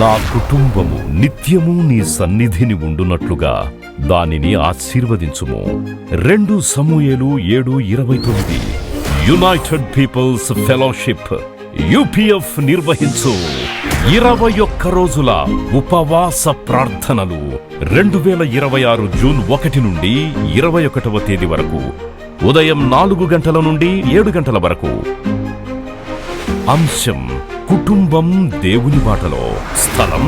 నా కుటుంబము నిత్యము నీ సన్నిధిని ఉండునట్లుగా దానిని ఆశీర్వదించుము. 2 సమూయేలు 7:29. యునైటెడ్ పీపుల్స్ ఫెలోషిప్ యూపీఎఫ్ నిర్వహించు 21 రోజుల ఉపవాస ప్రార్థనలు 2026 జూన్ 1 నుండి 21వ తేదీ వరకు ఉదయం 4 గంటల నుండి 7 గంటల వరకు. అంశం కుటుంబం దేవుని బాటలో. స్థలం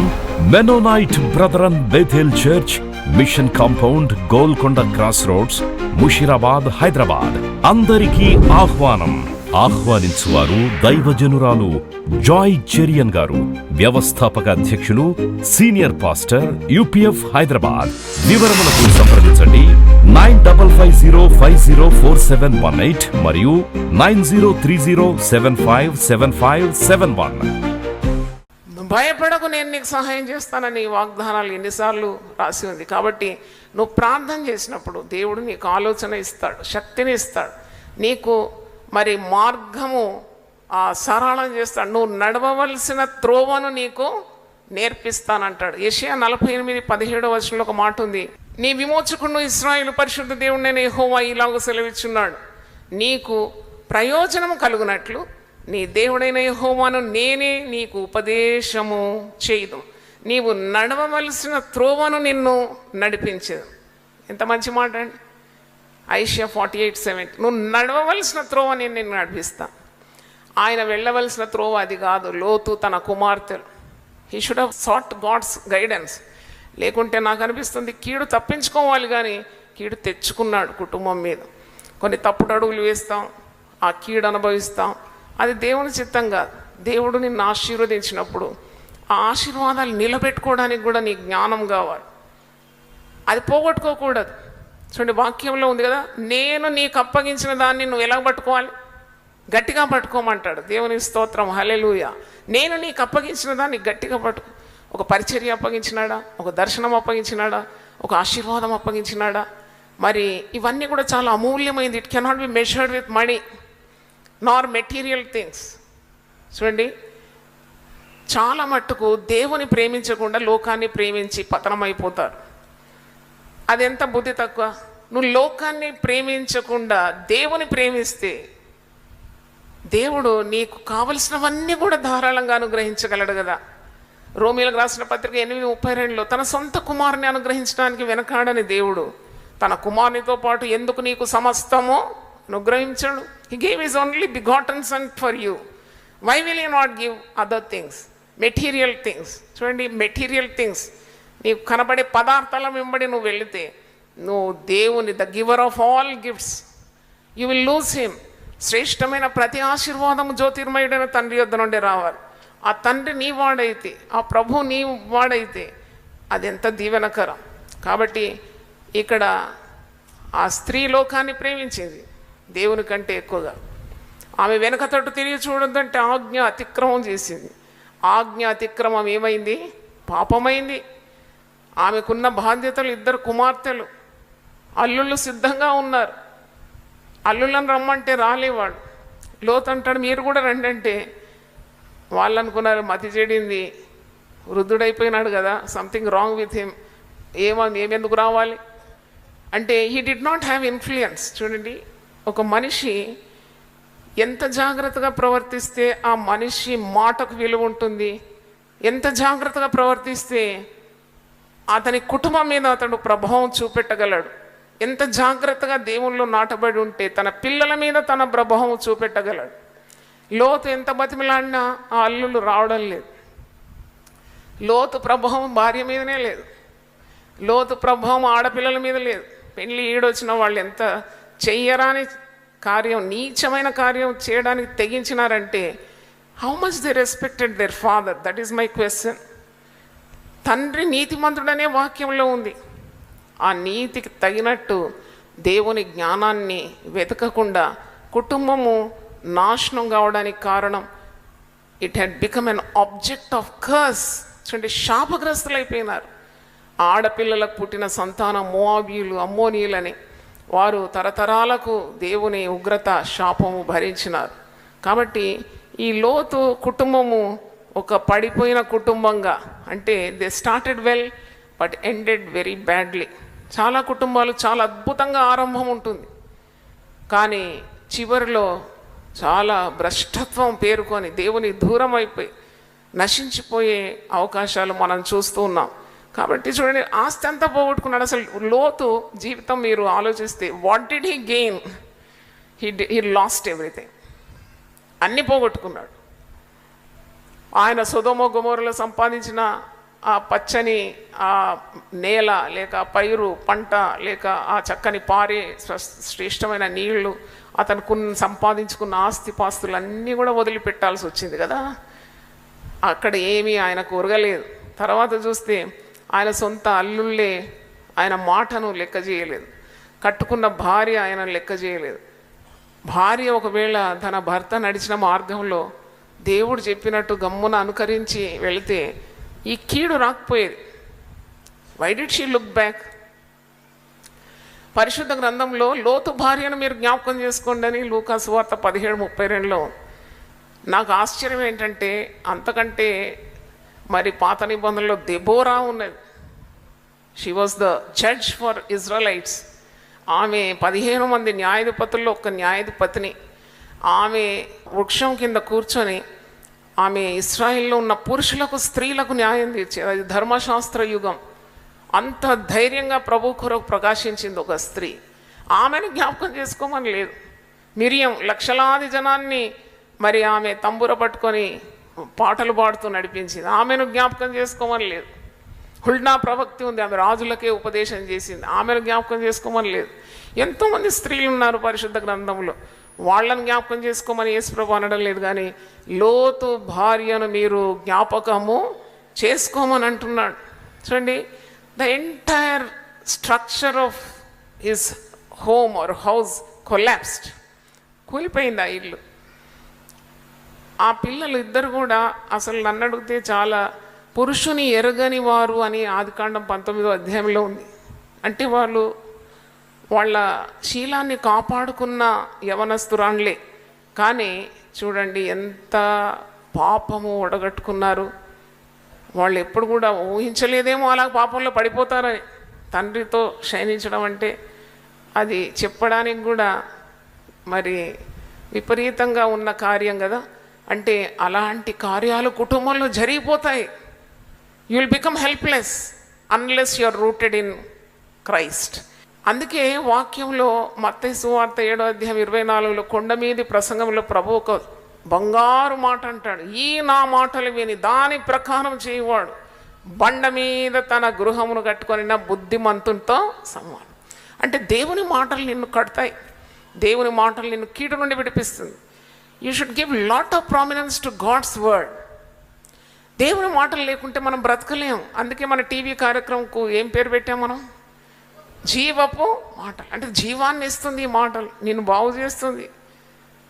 Mennonite Brethren Bethel church, mission compound, Golconda cross roads, Musheerabad, Hyderabad. అందరికీ ఆహ్వానం. ఆహ్వానించువారు దైవజనురాలు జాయ్ చెరియన్ గారు, వ్యవస్థాపక అధ్యక్షులు, సీనియర్ పాస్టర్, యూపీఎఫ్ హైదరాబాద్. వివరములకు సంప్రదించండి 9550504718 మరియు 9030757571. భయపడకు, నేను నీకు సహాయం చేస్తానని వాగ్దానాలు ఎన్నిసార్లు రాసి ఉంది. కాబట్టి నువ్వు ప్రార్థన చేసినప్పుడు దేవుడు నీకు ఆలోచన ఇస్తాడు, శక్తిని ఇస్తాడు, నీకు మరి మార్గము సరళం చేస్తాడు, నువ్వు నడవవలసిన త్రోవను నీకు నేర్పిస్తానంటాడు. యెషయా 48:17 ఒక మాట ఉంది, నీ విమోచకుడు ఇశ్రాయేలు పరిశుద్ధ దేవుడైన యెహోవా ఇలాగ సెలవిచ్చున్నాడు, నీకు ప్రయోజనము కలుగునట్లు నీ దేవుడైన యెహోవాను నేనే నీకు ఉపదేశము చేయదు, నీవు నడవవలసిన త్రోవను నిన్ను నడిపించదు. ఎంత మంచి మాట అండి. ఐషియా 48:7. నువ్వు నడవవలసిన త్రోవ నేను నిన్ను నడిపిస్తా. ఆయన వెళ్ళవలసిన త్రోవ అది కాదు. లోతు తన కుమార్తెలు, he should have sought God's guidance. లేకుంటే నాకు అనిపిస్తుంది కీడు తప్పించుకోవాలి కానీ కీడు తెచ్చుకున్నాడు కుటుంబం మీద. కొన్ని తప్పుడు అడుగులు వేస్తాం, ఆ కీడు అనుభవిస్తాం. అది దేవుని చిత్తం కాదు. దేవుడు నిన్ను ఆశీర్వదించినప్పుడు ఆ ఆశీర్వాదాలు నిలబెట్టుకోవడానికి కూడా నీ జ్ఞానం కావాలి, అది పోగొట్టుకోకూడదు. చూడండి, వాక్యంలో ఉంది కదా, నేను నీకు అప్పగించిన దాన్ని నువ్వు ఎలా పట్టుకోవాలి, గట్టిగా పట్టుకోమంటాడు. దేవుని స్తోత్రం, హల్లెలూయా. నేను నీకు అప్పగించిన దాన్ని గట్టిగా పట్టుకో. ఒక పరిచర్య అప్పగించినాడా, ఒక దర్శనం అప్పగించినాడా, ఒక ఆశీర్వాదం అప్పగించినాడా, మరి ఇవన్నీ కూడా చాలా అమూల్యమైంది. It cannot be measured with money nor material things. చూడండి, చాలా మట్టుకు దేవుని ప్రేమించకుండా లోకాన్ని ప్రేమించి పతనమైపోతారు. అదెంత బుద్ధి తక్కువ. నువ్వు లోకాన్ని ప్రేమించకుండా దేవుని ప్రేమిస్తే దేవుడు నీకు కావలసినవన్నీ కూడా ధారాళంగా అనుగ్రహించగలడు కదా. రోమీయులకు రాసిన పత్రిక 8:32 తన సొంత కుమారుని అనుగ్రహించడానికి వెనకాడని దేవుడు తన కుమారునితో పాటు ఎందుకు నీకు సమస్తము అనుగ్రహించడు. He gave his only begotten son for you. Why will you not give other things, material things. చూడండి, మెటీరియల్ థింగ్స్, నీకు కనబడే పదార్థాల వెంబడి నువ్వు వెళితే నువ్వు దేవుని the giver of all gifts, you will lose him. శ్రేష్టమైన ప్రతి ఆశీర్వాదము జ్యోతిర్మయుడైన తండ్రి యొద్ద నుండి రావాలి. ఆ తండ్రి నీ వాడైతే, ఆ ప్రభు నీ వాడైతే అది ఎంత దీవెనకరం. కాబట్టి ఇక్కడ ఆ స్త్రీ లోకాన్ని ప్రేమించింది దేవుని కంటే ఎక్కువగా. ఆమె వెనక తట్టు తిరిగి చూడొద్దంటే ఆజ్ఞ అతిక్రమం చేసింది. ఆజ్ఞ అతిక్రమం ఏమైంది? పాపమైంది. ఆమెకున్న బాధ్యతలు, 2 కుమార్తెలు, అల్లుళ్ళు సిద్ధంగా ఉన్నారు. అల్లుళ్ళని రమ్మంటే రాలేవాడు. లోతు అంటాడు మీరు కూడా రండి అంటే వాళ్ళు అనుకున్నారు మతి చెడింది, వృద్ధుడైపోయినాడు కదా, సంథింగ్ రాంగ్ విత్ హిమ్, ఏమెందుకు రావాలి అంటే he did not have influence. చూడండి, ఒక మనిషి ఎంత జాగ్రత్తగా ప్రవర్తిస్తే ఆ మనిషి మాటకు విలువ ఉంటుంది, ఎంత జాగ్రత్తగా ప్రవర్తిస్తే అతని కుటుంబం మీద అతడు ప్రభావం చూపెట్టగలడు, ఎంత జాగ్రత్తగా దేవుళ్ళు నాటబడి ఉంటే తన పిల్లల మీద తన ప్రభావం చూపెట్టగలడు. లోతు ఎంత బతిమిలాడినా ఆ అల్లుళ్ళు రావడం లేదు. లోతు ప్రభావం భార్య మీదనే లేదు, లోతు ప్రభావం ఆడపిల్లల మీద లేదు. పెళ్ళి ఈడొచ్చిన వాళ్ళు ఎంత చెయ్యరాని కార్యం, నీచమైన కార్యం చేయడానికి తెగించినారంటే how much they respected their father. That is my question. తండ్రి నీతిమంతుడనే వాక్యంలో ఉంది. ఆ నీతికి తగినట్టు దేవుని జ్ఞానాన్ని వెతకకుండా కుటుంబము నాశనం కావడానికి కారణం it had become an object of curse. చూడండి, శాపగ్రస్తులైపోయినారు. ఆడపిల్లలకు పుట్టిన సంతానం మోవాబీయులు, అమ్మోనీయులని వారు తరతరాలకు దేవుని ఉగ్రత శాపము భరించినారు. కాబట్టి ఈ లోతు కుటుంబము ఒక పడిపోయిన కుటుంబంగా, అంటే they started well but ended very badly. చాలా కుటుంబాలు చాలా అద్భుతంగా ఆరంభం ఉంటుంది, కానీ చివరిలో చాలా భ్రష్టత్వం పేరుకొని దేవుని దూరం అయిపోయి నశించిపోయే అవకాశాలు మనం చూస్తూ ఉన్నాం. కాబట్టి చూడండి, ఆస్తి అంతా పోగొట్టుకున్నాడు. అసలు లోతు జీవితం మీరు ఆలోచిస్తే, what did he gain? He lost everything. అన్నీ పోగొట్టుకున్నాడు. ఆయన సొదొమ గొమొరలో సంపాదించిన ఆ పచ్చని ఆ నేల, లేక పైరు పంట, లేక ఆ చక్కని పారే శ్రేష్టమైన నీళ్లు, అతను సంపాదించుకున్న ఆస్తిపాస్తులు అన్నీ కూడా వదిలిపెట్టాల్సి వచ్చింది కదా. అక్కడ ఏమీ ఆయనకు ఒరగలేదు. తర్వాత చూస్తే ఆయన సొంత అల్లుళ్ళే ఆయన మాటను లెక్క చేయలేదు, కట్టుకున్న భార్య ఆయన లెక్క చేయలేదు. భార్య ఒకవేళ తన భర్త నడిచిన మార్గంలో దేవుడు చెప్పినట్టు గమ్మున అనుకరించి వెళితే ఈ కీడు రాకపోయేది. Why did she look back? పరిశుద్ధ గ్రంథంలో లోతు భార్యను మీరు జ్ఞాపకం చేసుకోండి అని లూకా సువార్త 17:32లో. నాకు ఆశ్చర్యం ఏంటంటే, అంతకంటే మరి పాత నిబంధనలో దెబోరా ఉన్నది. She was the judge for Israelites. ఆమె 15 మంది న్యాయాధిపతుల్లో ఒక న్యాయాధిపతిని. ఆమె వృక్షం కింద కూర్చొని ఆమె ఇస్రాయిల్లో ఉన్న పురుషులకు స్త్రీలకు న్యాయం తీర్చేది. అది ధర్మశాస్త్ర యుగం. అంత ధైర్యంగా ప్రభు కొరకు ప్రకాశించింది ఒక స్త్రీ. ఆమెను జ్ఞాపకం చేసుకోమని లేదు. మిరియం లక్షలాది జనాన్ని మరి ఆమె తంబుర పట్టుకొని పాటలు పాడుతూ నడిపించింది. ఆమెను జ్ఞాపకం చేసుకోమని లేదు. హుల్నా ప్రవక్తి ఉంది, ఆమె రాజులకే ఉపదేశం చేసింది. ఆమెను జ్ఞాపకం చేసుకోమని లేదు. ఎంతోమంది స్త్రీలు ఉన్నారు పరిశుద్ధ గ్రంథంలో, వాళ్ళని జ్ఞాపకం చేసుకోమని యేసుప్రభు అనడం లేదు. కానీ లోతు భార్యను మీరు జ్ఞాపకము చేసుకోమని అంటున్నాడు. చూడండి, the entire structure of his home or house collapsed. కూలిపోయింది ఆ ఇల్లు. ఆ పిల్లలు ఇద్దరు కూడా అసలు నన్ను అడిగితే చాలా పురుషుని ఎరగని వారు అని ఆదికాండం 19వ అధ్యాయంలో ఉంది. అంటే వాళ్ళు వాళ్ళ శీలాన్ని కాపాడుకున్న యవనస్తురాండ్లే, కానీ చూడండి ఎంత పాపము ఒడగట్టుకున్నారు. వాళ్ళు ఎప్పుడు కూడా ఊహించలేదేమో అలా పాపంలో పడిపోతారని. తండ్రితో శయనించడం అంటే అది చెప్పడానికి కూడా మరి విపరీతంగా ఉన్న కార్యం కదా. అంటే అలాంటి కార్యాలు కుటుంబంలో జరిగిపోతాయి. You will become helpless unless you are rooted in Christ. అందుకే వాక్యంలో మత్తయి సువార్త 7:24 కొండ మీది ప్రసంగంలో ప్రభు ఒక బంగారు మాట అంటాడు, ఈ నా మాటలు విని దాని ప్రకారం చేయవాడు బండ మీద తన గృహమును కట్టుకొని నా బుద్ధిమంతునితో సమానం. అంటే దేవుని మాటలు నిన్ను కడతాయి, దేవుని మాటలు నిన్ను కీడు నుండి విడిపిస్తుంది. You should give lot of prominence to God's word. దేవుని మాటలు లేకుంటే మనం బ్రతకలేం. అందుకే మన టీవీ కార్యక్రమంకు ఏం పేరు పెట్టాం మనం? జీవపు మాటలు. అంటే జీవాన్ని ఇస్తుంది ఈ మాటలు, నిన్ను బాగు చేస్తుంది.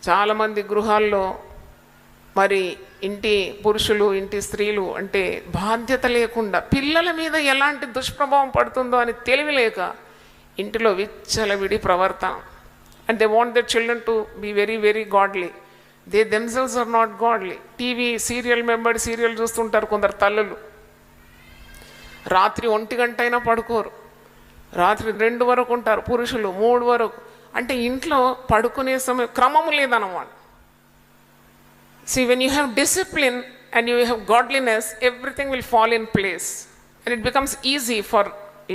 చాలామంది గృహాల్లో మరి ఇంటి పురుషులు ఇంటి స్త్రీలు అంటే బాధ్యత లేకుండా పిల్లల మీద ఎలాంటి దుష్ప్రభావం పడుతుందో అని తెలివిలేక ఇంటిలో విచ్చలవిడి ప్రవర్తన. And they want their children to be very very godly. They themselves are not godly. TV serial మెంబడి సీరియల్ చూస్తుంటారు కొందరు తల్లులు. రాత్రి 1 గంట అయినా పడుకోరు, రాత్రి 2 వరకు ఉంటారు, పురుషులు 3 వరకు. అంటే ఇంట్లో పడుకునే సమయం క్రమం లేదన్నమాట. See, when you have discipline and you have godliness, everything will fall in place and it becomes easy for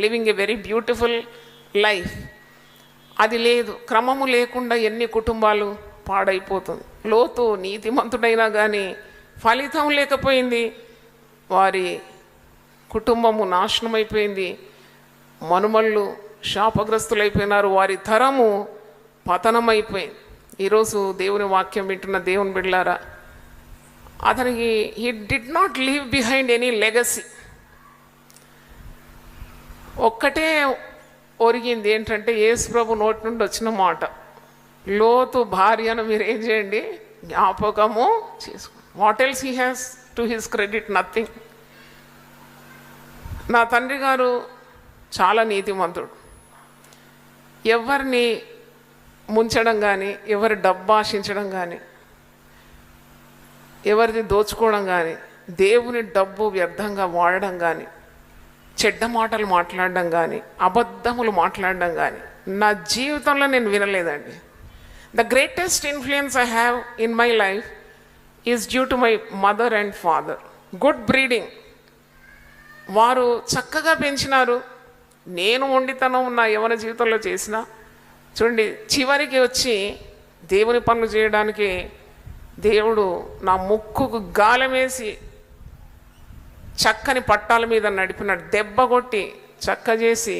living a very beautiful life. అది లేదు, క్రమము లేకుండా ఎన్ని కుటుంబాలు పాడైపోతుంది. లోతు నీతిమంతుడైనా కానీ ఫలితం లేకపోయింది, వారి కుటుంబము నాశనమైపోయింది, మనుమళ్ళు శాపగ్రస్తులైపోయినారు, వారి తరము పతనమైపోయింది. ఈరోజు దేవుని వాక్యం వింటున్న దేవుని బిడ్డలారా, అతనికి he did not leave behind any legacy. ఒక్కటే ఒరిగింది ఏంటంటే యేసు ప్రభు నోటి నుండి వచ్చిన మాట, లోతు భార్యను మీరు ఏం చేయండి, జ్ఞాపకము చేసుకోండి. What else he has to his credit? Nothing. నా తండ్రి గారు చాలా నీతిమంతుడు. ఎవరిని ముంచడం కానీ, ఎవరి డబ్బు ఆశించడం కానీ, ఎవరిది దోచుకోవడం కానీ దేవుని డబ్బు వ్యర్థంగా వాడడం కానీ, చెడ్డ మాటలు మాట్లాడడం కానీ, అబద్ధములు మాట్లాడడం కానీ నా జీవితంలో నేను వినలేదండి. The greatest influence I have in my life is due to my mother and father. Good breeding. వారు చక్కగా పెంచినారు. నేను మొండితనం నా యవ్వన జీవితంలో చేసిన, చూడండి చివరికి వచ్చి దేవుని పనులు చేయడానికి దేవుడు నా ముక్కుకు గాలమేసి చక్కని పట్టాల మీద నడిపినాడు, దెబ్బ కొట్టి చక్క చేసి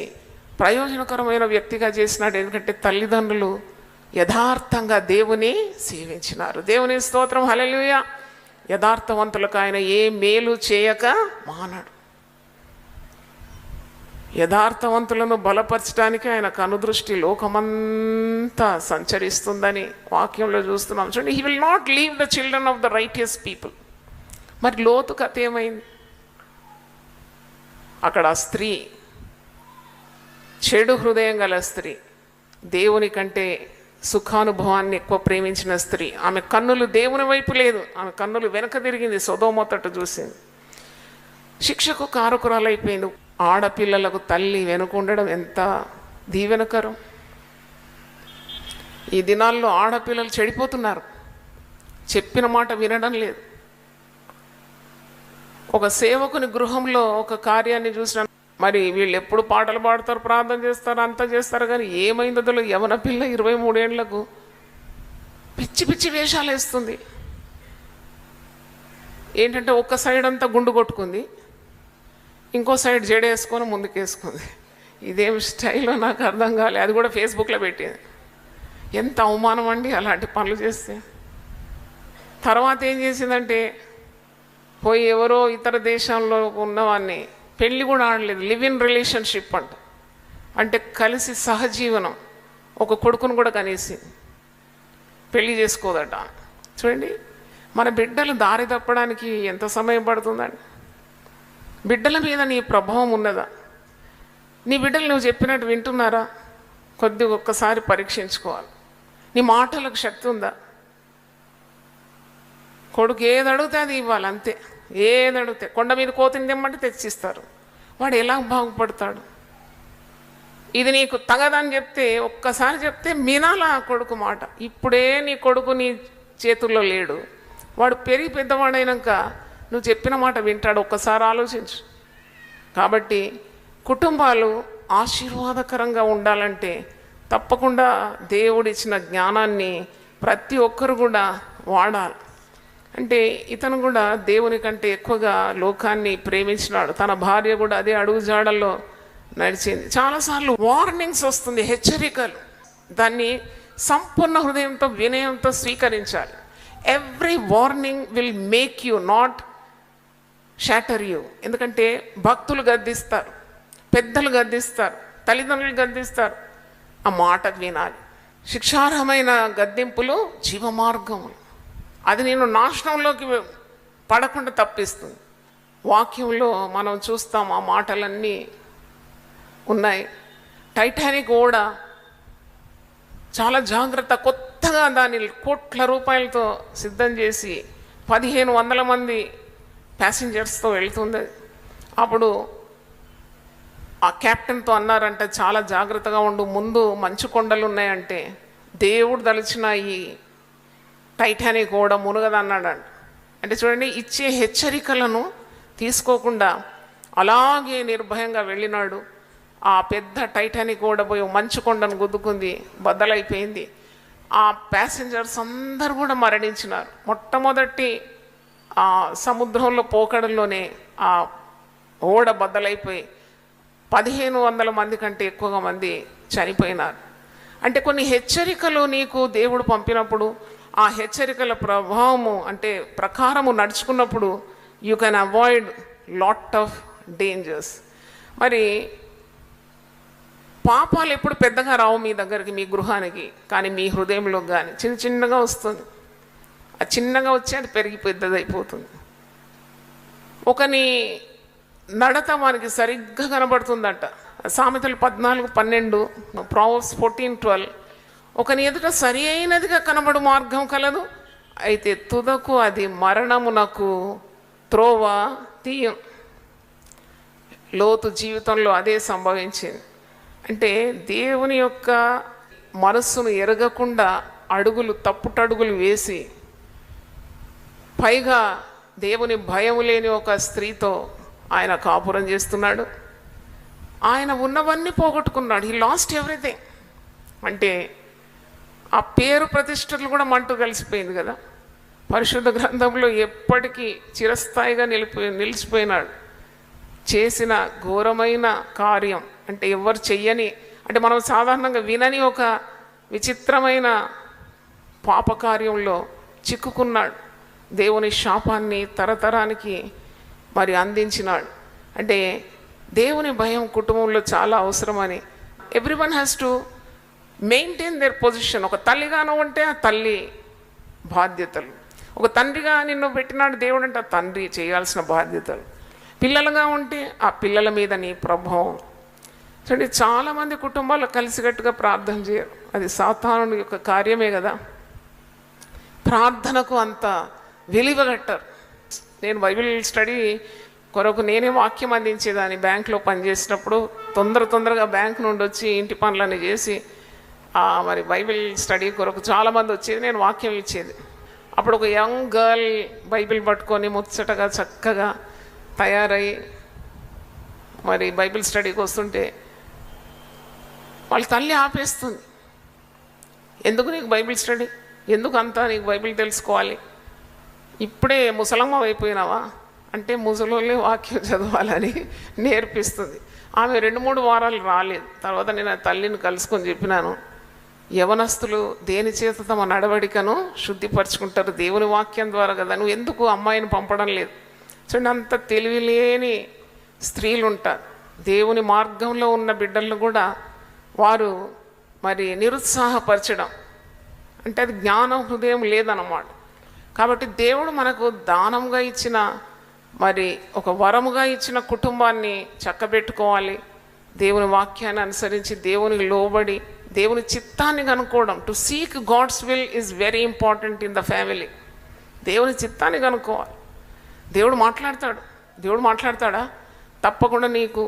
ప్రయోజనకరమైన వ్యక్తిగా చేసినాడు. ఎందుకంటే తల్లిదండ్రులు యథార్థంగా దేవుని సేవించినారు. దేవుని స్తోత్రం, హల్లెలూయా. యథార్థవంతులకు ఆయన ఏ మేలు చేయక మానడు. యథార్థవంతులను బలపరచడానికి ఆయన కనుదృష్టి లోకమంతా సంచరిస్తుందని వాక్యంలో చూస్తున్నాం. చూడండి, he will not leave the children of the righteous people. మరి లోతు కథ ఏమైంది? అక్కడ స్త్రీ, చెడు హృదయం గల స్త్రీ, దేవుని కంటే సుఖానుభవాన్ని ఎక్కువ ప్రేమించిన స్త్రీ. ఆమె కన్నులు దేవుని వైపు లేదు, ఆమె కన్నులు వెనక తిరిగింది, సొదొమ తట్టు చూసింది. శిక్షకు కారకురాలైపోయింది. ఆడపిల్లలకు తల్లి వెనుక ఉండడం ఎంత దీవెనకరం. ఈ దినాల్లో ఆడపిల్లలు చెడిపోతున్నారు, చెప్పిన మాట వినడం లేదు. ఒక సేవకుని గృహంలో ఒక కార్యాన్ని చూసిన, మరి వీళ్ళు ఎప్పుడు పాటలు పాడతారు, ప్రార్థన చేస్తారు, అంతా చేస్తారు, కానీ ఏమైందో తెలియదు. యవన పిల్ల 23 ఏళ్లకు పిచ్చి పిచ్చి వేషాలు వేస్తుంది. ఏంటంటే ఒక్క సైడ్ అంతా గుండు కొట్టుకుంది, ఇంకో సైడ్ జడేసుకొని ముందుకేసుకుంది. ఇదేం స్టైల్లో నాకు అర్థం కాలే. అది కూడా ఫేస్బుక్లో పెట్టింది. ఎంత అవమానం అండి అలాంటి పనులు చేస్తే. తర్వాత ఏం చేసిందంటే, పోయి ఎవరో ఇతర దేశంలో ఉన్నవాన్ని పెళ్ళి కూడా ఆడలేదు, లివ్ ఇన్ రిలేషన్షిప్ అంటే కలిసి సహజీవనం, ఒక కొడుకును కూడా కనేసి పెళ్ళి చేసుకోదట. చూడండి, మన బిడ్డలు దారి తప్పడానికి ఎంత సమయం పడుతుందండి. బిడ్డల మీద నీ ప్రభావం ఉన్నదా? నీ బిడ్డలు నువ్వు చెప్పినట్టు వింటున్నారా? కొద్దిగా ఒక్కసారి పరీక్షించుకోవాలి. నీ మాటలకు శక్తి ఉందా? కొడుకు ఏది అడిగితే అది ఇవ్వాలి, అంతే. ఏది అడిగితే, కొండ మీద కోతిని తెమ్మంటే తెచ్చిస్తారు. వాడు ఎలా బాగుపడతాడు? ఇది నీకు తగదని చెప్తే, ఒక్కసారి చెప్తే వినాలా కొడుకు మాట. ఇప్పుడే నీ కొడుకు నీ చేతుల్లో లేడు, వాడు పెరిగి పెద్దవాడైనాక నువ్వు చెప్పిన మాట వింటాడు. ఒక్కసారి ఆలోచించు. కాబట్టి కుటుంబాలు ఆశీర్వాదకరంగా ఉండాలంటే తప్పకుండా దేవుడిచ్చిన జ్ఞానాన్ని ప్రతి ఒక్కరు కూడా వాడాలి. అంటే ఇతను కూడా దేవుని కంటే ఎక్కువగా లోకాన్ని ప్రేమించినాడు. తన భార్య కూడా అదే అడుగుజాడల్లో నడిచింది. చాలాసార్లు వార్నింగ్స్ వస్తుంది, హెచ్చరికలు. దాన్ని సంపూర్ణ హృదయంతో వినయంతో స్వీకరించాలి. Every warning will make you, not shatter you. ఎందుకంటే భక్తులు గద్దిస్తారు, పెద్దలు గద్దిస్తారు, తల్లిదండ్రులు గద్దిస్తారు. ఆ మాట వినాలి. శిక్షార్హమైన గద్దింపులు జీవమార్గములు. అది నేను నాశనంలోకి పడకుండా తప్పిస్తుంది. వాక్యంలో మనం చూస్తాం, ఆ మాటలన్నీ ఉన్నాయి. టైటానిక్ కూడా చాలా జాగ్రత్త, కొత్తగా దాన్ని కోట్ల రూపాయలతో సిద్ధం చేసి 1500 మంది ప్యాసింజర్స్తో వెళ్తుంది. అప్పుడు ఆ కెప్టెన్తో అన్నారంటే, చాలా జాగ్రత్తగా ఉండు, ముందు మంచు కొండలు ఉన్నాయంటే దేవుడు దలిచిన ఈ టైటానిక్ కూడా మునగదన్నాడంట. అంటే చూడండి, ఇచ్చే హెచ్చరికలను తీసుకోకుండా అలాగే నిర్భయంగా వెళ్ళినాడు. ఆ పెద్ద టైటానిక్ కూడా పోయి మంచు కొండను గుద్దుకుంది, బద్దలైపోయింది. ఆ ప్యాసింజర్స్ అందరూ కూడా మరణించినారు. మొట్టమొదటి ఆ సముద్రంలో పోకడంలోనే ఆ ఓడ బద్దలైపోయి 1500 మంది కంటే ఎక్కువగా మంది చనిపోయినారు. అంటే కొన్ని హెచ్చరికలు నీకు దేవుడు పంపినప్పుడు, ఆ హెచ్చరికల ప్రభావము అంటే ప్రకారము నడుచుకున్నప్పుడు you can avoid lot of dangers. మరి పాపాలు ఎప్పుడు పెద్దగా రావు మీ దగ్గరికి, మీ గృహానికి, కానీ మీ హృదయంలో కానీ చిన్న చిన్నగా వస్తుంది. ఆ చిన్నగా వచ్చి అది పెరిగి పెద్దదైపోతుంది. ఒకని నడత మనకి సరిగ్గా కనబడుతుందట. సామెతలు 14:12, ప్రావర్బ్స్ 14:12. ఒకని ఎదుట సరి అయినదిగా కనబడు మార్గం కలదు, అయితే తుదకు అది మరణమునకు త్రోవ తీయం. లోతు జీవితంలో అదే సంభవించింది. అంటే దేవుని యొక్క మనస్సును ఎరగకుండా తప్పుటడుగులు వేసి, పైగా దేవుని భయం లేని ఒక స్త్రీతో ఆయన కాపురం చేస్తున్నాడు. ఆయన ఉన్నవన్నీ పోగొట్టుకున్నాడు. He lost everything. అంటే ఆ పేరు ప్రతిష్టలు కూడా మంటూ కలిసిపోయింది కదా. పరిశుద్ధ గ్రంథంలో ఎప్పటికీ చిరస్థాయిగా నిలిచిపోయినాడు. చేసిన ఘోరమైన కార్యం, అంటే ఎవరు చెయ్యని, అంటే మనం సాధారణంగా వినని ఒక విచిత్రమైన పాపకార్యంలో చిక్కుకున్నాడు. దేవుని శాపాన్ని తరతరానికి మరి అందించినాడు. అంటే దేవుని భయం కుటుంబంలో చాలా అవసరమని. Everyone has to maintain their position. ఒక తల్లిగాను ఉంటే ఆ తల్లి బాధ్యతలు, ఒక తండ్రిగా నిన్ను పెట్టినాడు దేవుడు అంటే ఆ తండ్రి చేయాల్సిన బాధ్యతలు, పిల్లలుగా ఉంటే ఆ పిల్లల మీద నీ ప్రభావం. చూడండి, చాలామంది కుటుంబాలు కలిసికట్టుగా ప్రార్థన చేయరు. అది సాతానుడి యొక్క కార్యమే కదా. ప్రార్థనకు అంత విలువగట్టరు. నేను బైబిల్ స్టడీ కొరకు నేనే వాక్యం అందించేదాన్ని. బ్యాంకులో పనిచేసినప్పుడు తొందరగా బ్యాంక్ నుండి వచ్చి ఇంటి పనులన్నీ చేసి మరి బైబిల్ స్టడీ కొరకు చాలామంది వచ్చేది, నేను వాక్యం ఇచ్చేది. అప్పుడు ఒక యంగ్ గర్ల్ బైబిల్ పట్టుకొని ముచ్చటగా చక్కగా తయారై మరి బైబిల్ స్టడీకి వస్తుంటే వాళ్ళ తల్లి ఆపేస్తుంది. ఎందుకు నీకు బైబిల్ స్టడీ, ఎందుకు అంతా నీకు బైబిల్ తెలుసుకోవాలి, ఇప్పుడే ముసలమ్మ అయిపోయినావా అంటే ముసలోళ్ళే వాక్యం చదవాలని నేర్పిస్తుంది. ఆమె 2-3 వారాలు రాలేదు. తర్వాత నేను ఆ తల్లిని కలుసుకొని చెప్పినాను, యవనస్తులు దేని చేత తమ నడవడికను శుద్ధిపరచుకుంటారు, దేవుని వాక్యం ద్వారా కదా, నువ్వు ఎందుకు అమ్మాయిని పంపడం లేదు. చూడండి, అంత తెలివిలేని స్త్రీలు ఉంటారు. దేవుని మార్గంలో ఉన్న బిడ్డలను కూడా వారు మరి నిరుత్సాహపరచడం అంటే అది జ్ఞానం హృదయం లేదన్నమాట. కాబట్టి దేవుడు మనకు దానంగా ఇచ్చిన మరి ఒక వరముగా ఇచ్చిన కుటుంబాన్ని చక్కబెట్టుకోవాలి. దేవుని వాక్యాన్ని అనుసరించి దేవునికి లోబడి దేవుని చిత్తాన్ని కనుక్కోవడం. To seek God's will is very important in the family. దేవుని చిత్తాన్ని కనుక్కోవాలి. దేవుడు మాట్లాడతాడా? తప్పకుండా నీకు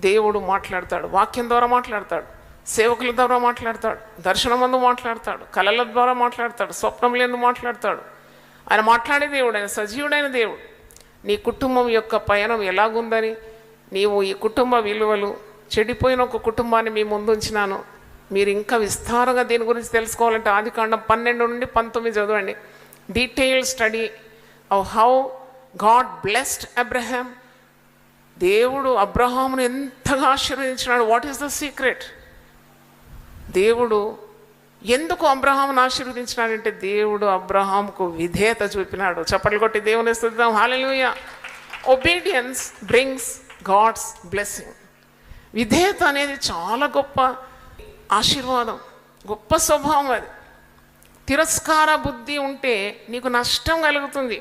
దేవుడు మాట్లాడతాడు. వాక్యం ద్వారా మాట్లాడతాడు, సేవకుల ద్వారా మాట్లాడతాడు, దర్శనమందు మాట్లాడతాడు, కళల ద్వారా మాట్లాడతాడు, స్వప్నం లేని మాట్లాడతాడు. ఆయన మాట్లాడే దేవుడు, ఆయన సజీవుడైన దేవుడు. నీ కుటుంబం యొక్క పయనం ఎలాగుందని, నీవు ఈ కుటుంబ విలువలు, చెడిపోయిన ఒక కుటుంబాన్ని మీ ముందు ఉంచినాను. మీరు ఇంకా విస్తారంగా దీని గురించి తెలుసుకోవాలంటే ఆదికాండం 12 నుండి 19 చదవండి. Detail study of how God blessed Abraham. దేవుడు అబ్రహామును ఎంతగా ఆశీర్వదించినాడు. What is the secret? దేవుడు ఎందుకు అబ్రహామును ఆశీర్వదించినాడంటే దేవుడు అబ్రహాముకు విధేయత చూపినాడు. చప్పట్లు కొట్టి దేవుని స్తుతిద్దాం. Hallelujah. Obedience brings God's blessing. విధేయత అనేది చాలా గొప్ప ఆశీర్వాదం, గొప్ప స్వభావం. అది తిరస్కార బుద్ధి ఉంటే నీకు నష్టం కలుగుతుంది.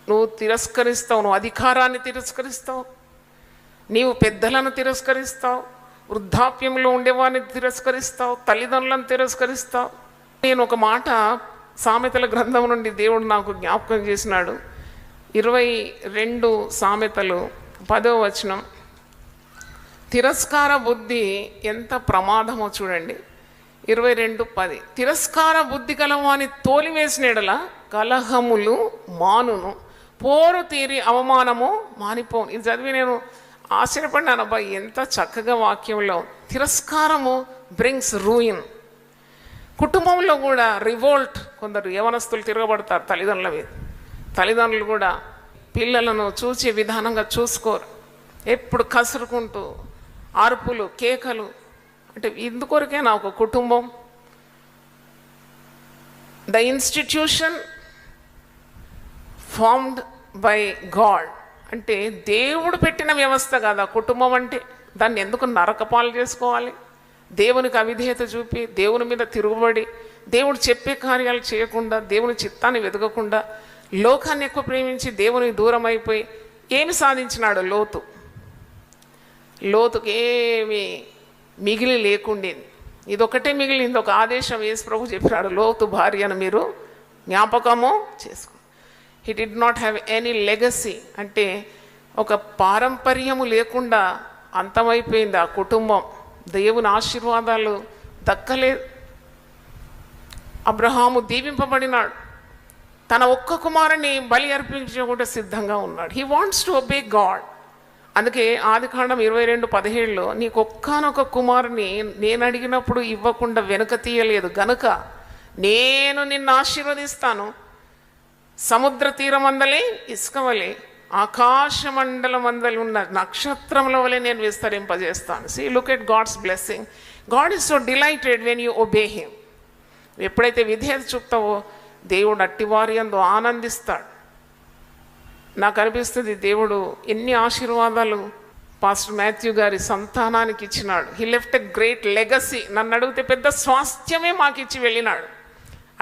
నువ్వు తిరస్కరిస్తావు, నువ్వు అధికారాన్ని తిరస్కరిస్తావు, నీవు పెద్దలను తిరస్కరిస్తావు, వృద్ధాప్యంలో ఉండేవారిని తిరస్కరిస్తావు, తల్లిదండ్రులను తిరస్కరిస్తావు. నేను ఒక మాట సామెతల గ్రంథం నుండి దేవుడు నాకు జ్ఞాపకం చేసినాడు. 22 సామెతలు 10వ వచనం. తిరస్కార బుద్ధి ఎంత ప్రమాదమో చూడండి. 22:10. తిరస్కార బుద్ధి కలవాని తోలివేసినడల కలహములు మానును, పోరు తీరి అవమానము మానిపోను. ఇది చదివి నేను ఆశ్చర్యపడినాను. అబ్బాయి ఎంత చక్కగా వాక్యంలో. తిరస్కారము బ్రింగ్స్ రూయిన్. కుటుంబంలో కూడా రివోల్ట్. కొందరు యవనస్తులు తిరగబడతారు తల్లిదండ్రుల మీద. తల్లిదండ్రులు కూడా పిల్లలను చూసే విధానంగా చూసుకోరు. ఎప్పుడు కసురుకుంటూ అరుపులు, కేకలు. అంటే ఇందుకొరకేనా ఒక కుటుంబం? The institution formed by God. అంటే దేవుడు పెట్టిన వ్యవస్థ కదా కుటుంబం అంటే. దాన్ని ఎందుకు నరకపాలు చేసుకోవాలి? దేవునికి అవిధేయత చూపి, దేవుని మీద తిరుగుబడి, దేవుడు చెప్పే కార్యాలు చేయకుండా, దేవుని చిత్తాన్ని వెతకకుండా, లోకాన్ని ఎక్కువ ప్రేమించి దేవునికి దూరం అయిపోయి ఏమి సాధించినాడు లోతు? లోతుకి ఏమి మిగిలి లేకుండింది. ఇదొకటే మిగిలింది. ఒక ఆదేశం యేసు ప్రభు చెప్పినాడు, లోతు భార్యను మీరు జ్ఞాపకము చేసుకో. He did not have any legacy, అంటే ఒక పారంపర్యము లేకుండా అంతమైపోయింది ఆ కుటుంబం. దేవుని ఆశీర్వాదాలు దక్కలేదు. అబ్రహాము దీవింపబడినాడు, తన ఒక్క కుమారుని బలి అర్పించకుండా సిద్ధంగా ఉన్నాడు. He wants to obey God. అందుకే ఆదికాండం 22:17 నీకు ఒక్కనొక కుమారుని నేను అడిగినప్పుడు ఇవ్వకుండా వెనుక తీయలేదు గనుక నేను నిన్ను ఆశీర్వదిస్తాను, సముద్ర తీరమందలే ఇసుక వలె ఆకాశ మండలమందలి ఉన్న నక్షత్రముల వలె నేను విస్తరింపజేస్తాను. See, look at God's blessing. God is so delighted when you obey him. ఎప్పుడైతే విధేయత చూపుతావో దేవుడు అట్టివారి యందు ఆనందిస్తాడు. నాకు అనిపిస్తుంది దేవుడు ఎన్ని ఆశీర్వాదాలు పాస్టర్ మాథ్యూ గారి సంతానానికి ఇచ్చినాడు. He left a great legacy. నన్ను అడిగితే పెద్ద స్వాస్థ్యమే మాకు ఇచ్చి వెళ్ళినాడు.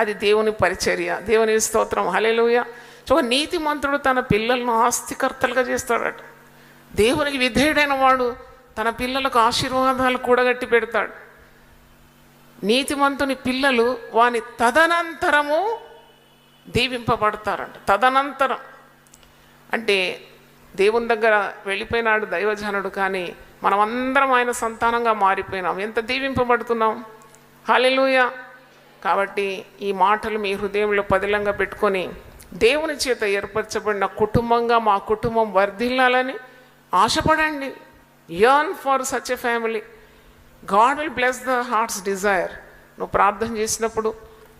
అది దేవుని పరిచర్య. దేవుని స్తోత్రం, హల్లెలూయా. సో నీతిమంతుడు తన పిల్లలను ఆస్తికర్తలుగా చేస్తాడట. దేవునికి విధేయుడైన వాడు తన పిల్లలకు ఆశీర్వాదాలు కూడగట్టి పెడతాడు. నీతిమంతుని పిల్లలు వాని తదనంతరము దీవింపబడతారంట. తదనంతరం అంటే దేవుని దగ్గర వెళ్ళిపోయినాడు దైవజనుడు, కానీ మనమందరం ఆయన సంతానంగా మారిపోయినాం. ఎంత దీవింపబడుతున్నాం, హల్లెలూయా. కాబట్టి ఈ మాటలు మీ హృదయంలో పదిలంగా పెట్టుకొని దేవుని చేత ఏర్పరచబడిన కుటుంబంగా మా కుటుంబం వర్ధిల్లాలని ఆశపడండి. Yearn for such a family. God will bless the heart's desire. నువ్వు ప్రార్థన చేసినప్పుడు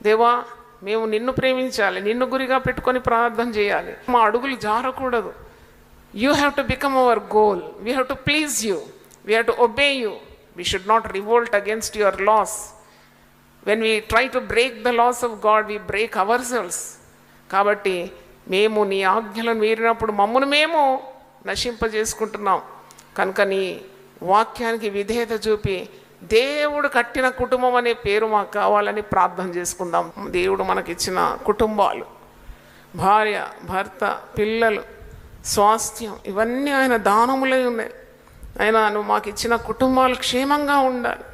దేవా మేము నిన్ను ప్రేమించాలి, నిన్ను గురిగా పెట్టుకొని ప్రార్థన చేయాలి. మా అడుగులు జారకూడదు. You have to become our goal. We have to please you. We have to obey you. We should not revolt against your laws. When we try to break the laws of God we break our selves. కాబట్టి మేము నీ ఆజ్ఞలను మీరినప్పుడు మమ్మల్ని మేము నశింపజేసుకుంటున్నాం. కనుక నీ వాక్యానికి విధేయత చూపి దేవుడు కట్టిన కుటుంబం అనే పేరు మాకు కావాలని ప్రార్థన చేసుకుందాం. దేవుడు మనకిచ్చిన కుటుంబాలు, భార్య, భర్త, పిల్లలు, స్వాస్థ్యం ఇవన్నీ ఆయన దానములై ఉన్నాయి. ఆయన నువ్వు మాకు ఇచ్చిన కుటుంబాలు క్షేమంగా ఉండాలి.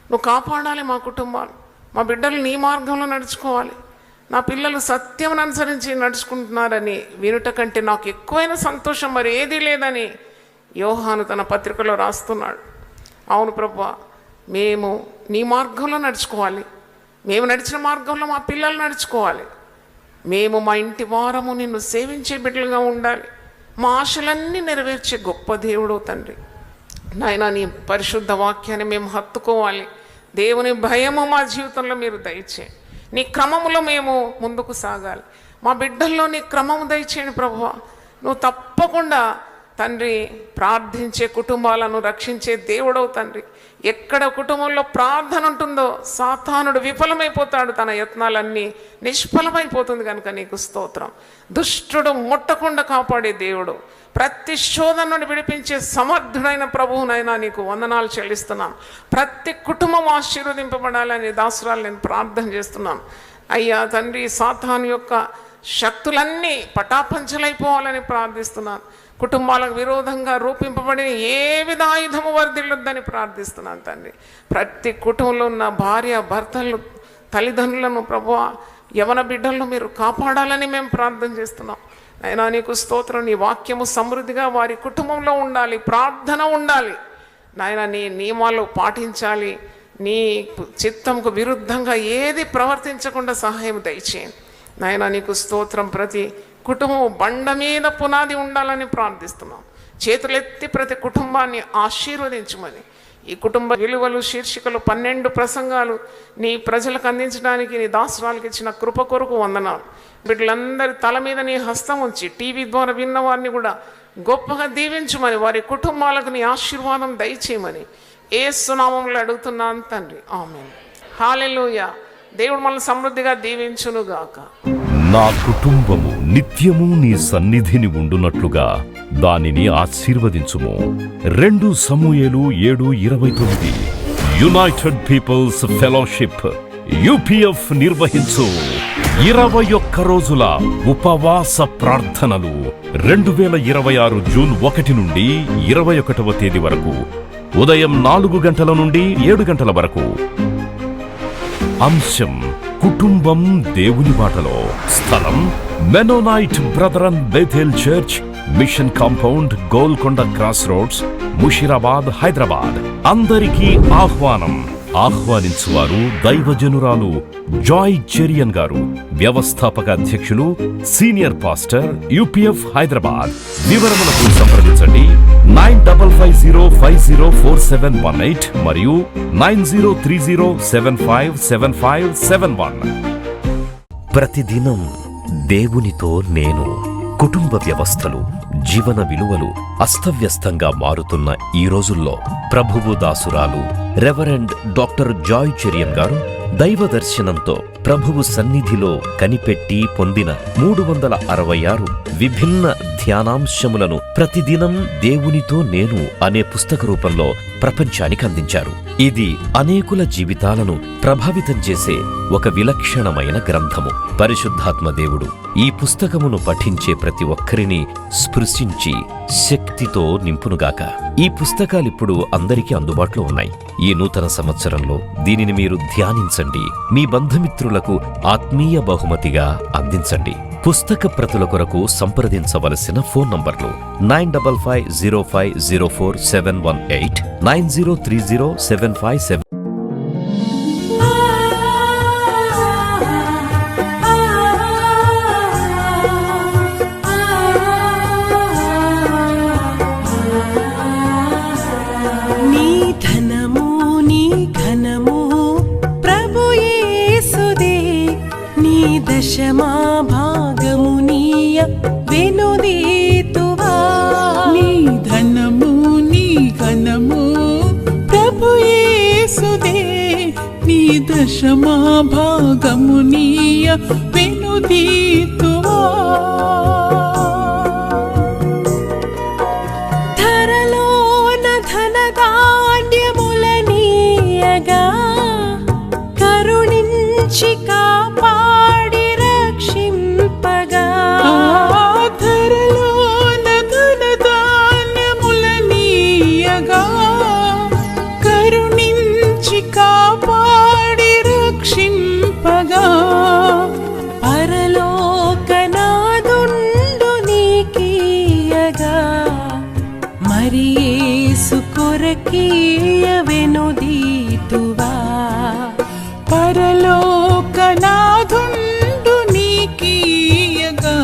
నువ్వు కాపాడాలి మా కుటుంబాలు. మా బిడ్డలు నీ మార్గంలో నడుచుకోవాలి. నా పిల్లలు సత్యం అనుసరించి నడుచుకుంటున్నారని వినుట కంటే నాకు ఎక్కువైన సంతోషం మరి ఏదీ లేదని యోహాను తన పత్రికలో రాస్తున్నాడు. అవును ప్రభువా, మేము నీ మార్గంలో నడుచుకోవాలి. మేము నడిచిన మార్గంలో మా పిల్లలు నడుచుకోవాలి. మేము మా ఇంటి వారము నిన్ను సేవించే బిడ్డలుగా ఉండాలి. మా ఆశలన్నీ నెరవేర్చే గొప్ప దేవుడు తండ్రి. నాయనా, నీ పరిశుద్ధ వాక్యాన్ని మేము హత్తుకోవాలి. దేవుని భయము మా జీవితంలో మీరు దయచే. నీ క్రమములో మేము ముందుకు సాగాలి. మా బిడ్డల్లో నీ క్రమము దయచేయండి ప్రభువా. నువ్వు తప్పకుండా తండ్రి ప్రార్థించే కుటుంబాలను రక్షించే దేవుడవు తండ్రి. ఎక్కడ కుటుంబంలో ప్రార్థన ఉంటుందో సాతానుడు విఫలమైపోతాడు, తన యత్నాలన్నీ నిష్ఫలమైపోతుంది. కనుక నీకు స్తోత్రం. దుష్టుడు ముట్టకుండా కాపాడే దేవుడు, ప్రతి శోధన నుండి విడిపించే సమర్థుడైన ప్రభువునైనా నీకు వందనాలు చెల్లిస్తున్నాను. ప్రతి కుటుంబం ఆశీర్వదింపబడాలని దాసురాలు నేను ప్రార్థన చేస్తున్నాను. అయ్యా తండ్రి, సాతాను యొక్క శక్తులన్నీ పటాపంచలైపోవాలని ప్రార్థిస్తున్నాను. కుటుంబాలకు విరోధంగా రూపింపబడిన ఏ విధ ఆయుధము వర్ధిల్లొద్దని ప్రార్థిస్తున్నాను తండ్రి. ప్రతి కుటుంబంలో ఉన్న భార్య, భర్తలు, తల్లిదండ్రులను ప్రభువా, యవన బిడ్డలను మీరు కాపాడాలని మేము ప్రార్థన చేస్తున్నాం. అయినా నీకు స్తోత్రం. నీ వాక్యము సమృద్ధిగా వారి కుటుంబంలో ఉండాలి, ప్రార్థన ఉండాలి. నాయన నీ నియమాలు పాటించాలి. నీ చిత్తంకు విరుద్ధంగా ఏది ప్రవర్తించకుండా సహాయం దయచేయండి. నాయన నీకు స్తోత్రం. ప్రతి కుటుంబం బండ మీద పునాది ఉండాలని ప్రార్థిస్తున్నాం. చేతులెత్తి ప్రతి కుటుంబాన్ని ఆశీర్వదించమని, ఈ కుటుంబ విలువలు శీర్షికలు 12 ప్రసంగాలు నీ ప్రజలకు అందించడానికి నీ దాసురాలకు ఇచ్చిన కృప కొరకు వందనాలు. వీళ్ళందరి తల మీద నీ హస్తం ఉంచి టీవీ ద్వారా విన్న వారిని కూడా గొప్పగా దీవించమని, వారి కుటుంబాలకు నీ ఆశీర్వాదం దయచేయమని యేసు నామములో అడుగుతున్నాను తండ్రి, ఆమేన్. హల్లెలూయా. దేవుడు మనల్ని సమృద్ధిగా దీవించునుగాక. నా కుటుంబము నిత్యము నీ సన్నిధిని ఉండునట్లుగా దానిని ఆశీర్వదించుము. 2 సమూయేలు 7:29. యునైటెడ్ పీపుల్స్ ఫెలోషిప్ యూపీఎఫ్ నిర్వహించు 21 రోజుల ఉపవాస ప్రార్థనలు 2026 జూన్ 1 నుండి 21వ తేదీ వరకు ఉదయం 4 గంటల నుండి 7 గంటల వరకు. అంశం కుటుంబం దేవుని బాటలో. స్థలం Mennonite Brethren Bethel church, mission compound, Golconda cross roads, Musheerabad, Hyderabad. అందరికీ ఆహ్వానం. ఆహ్వానించువారు దైవజనురాలు జాయ్ చెరియన్ గారు, వ్యవస్థాపక అధ్యక్షులు, సీనియర్ పాస్టర్, యూపీఎఫ్ హైదరాబాద్. వివరములకు సంప్రదించండి 9550504718 మరియు 9030757571. ప్రతిదినం దేవునితో నేను. కుటుంబ వ్యవస్థలు, జీవన విలువలు అస్తవ్యస్తంగా మారుతున్న ఈ రోజుల్లో ప్రభువు దాసురాలు రెవరెండ్ డాక్టర్ జాయ్ చెరియన్ గారు దైవ దర్శనంతో ప్రభువు సన్నిధిలో కనిపెట్టి పొందిన 366 విభిన్న ధ్యానాంశములను ప్రతిదినం దేవునితో నేను అనే పుస్తక రూపంలో ప్రపంచానికి అందించారు. ఇది అనేకుల జీవితాలను ప్రభావితం చేసే ఒక విలక్షణమైన గ్రంథము. పరిశుద్ధాత్మ దేవుడు ఈ పుస్తకమును పఠించే ప్రతి ఒక్కరిని స్పృశించి శక్తితో నింపునుగాక. ఈ పుస్తకాలిప్పుడు అందరికీ అందుబాటులో ఉన్నాయి. ఈ నూతన సంవత్సరంలో దీనిని మీరు ధ్యానించండి, మీ బంధుమిత్రులకు ఆత్మీయ బహుమతిగా అందించండి. పుస్తక ప్రతుల కొరకు సంప్రదించవలసిన ఫోన్ నంబర్లు 9550504718, 90307575. దశమా భాగమునీయ వెనుదీతువా. నీ ధనము నీ ఘనము ప్రభు యేసుదే, నీ దశమా భాగమునీయ వెనుదీతువా. ధరలోన ధనధాన్యములనీయగా కరుణించి కాపాడి రక్షింపగా. ధరలోన ధనధాన్యములనీయగా కరుణించి కాపాడి రక్షింపగా. పరలోకనాదుండు నీకీయగా మరి యేసు కొరకీయ వెనుదీతువా. పరలోకనాదుండు నీకీయగా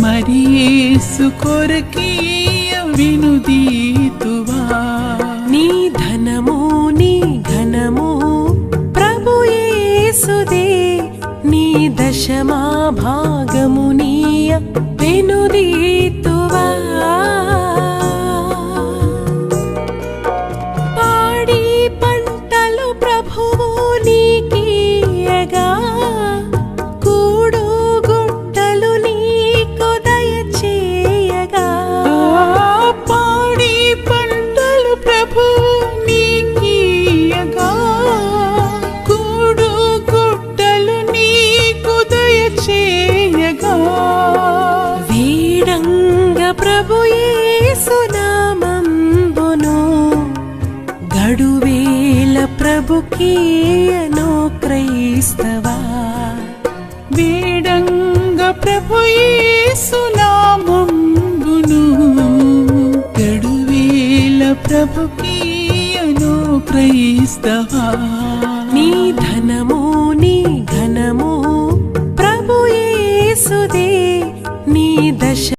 మరి యేసు కొరకీయ వెనుదీతువా. నీ ధనము నీ ఘనము ప్రభు యేసుదే, నీ దశమా భాగమునీయ వెనుదీతువా. పాడి పంటలు ప్రభువు నీకీయగా కూడు గుట్టలు నీకు దయచేయగా. పాడి పంటలు ప్రభువు నీకీయగా కూడు గుట్టలు నీకు దయచేయగా. వీడంగ ప్రభు యేసు నామంబును గడువేల ప్రభుకీయను క్రైస్తవా. వేడంగ ప్రభు యేసు నామంబును గడువేల ప్రభుకీయను క్రైస్తవా. నీ ధనము నీ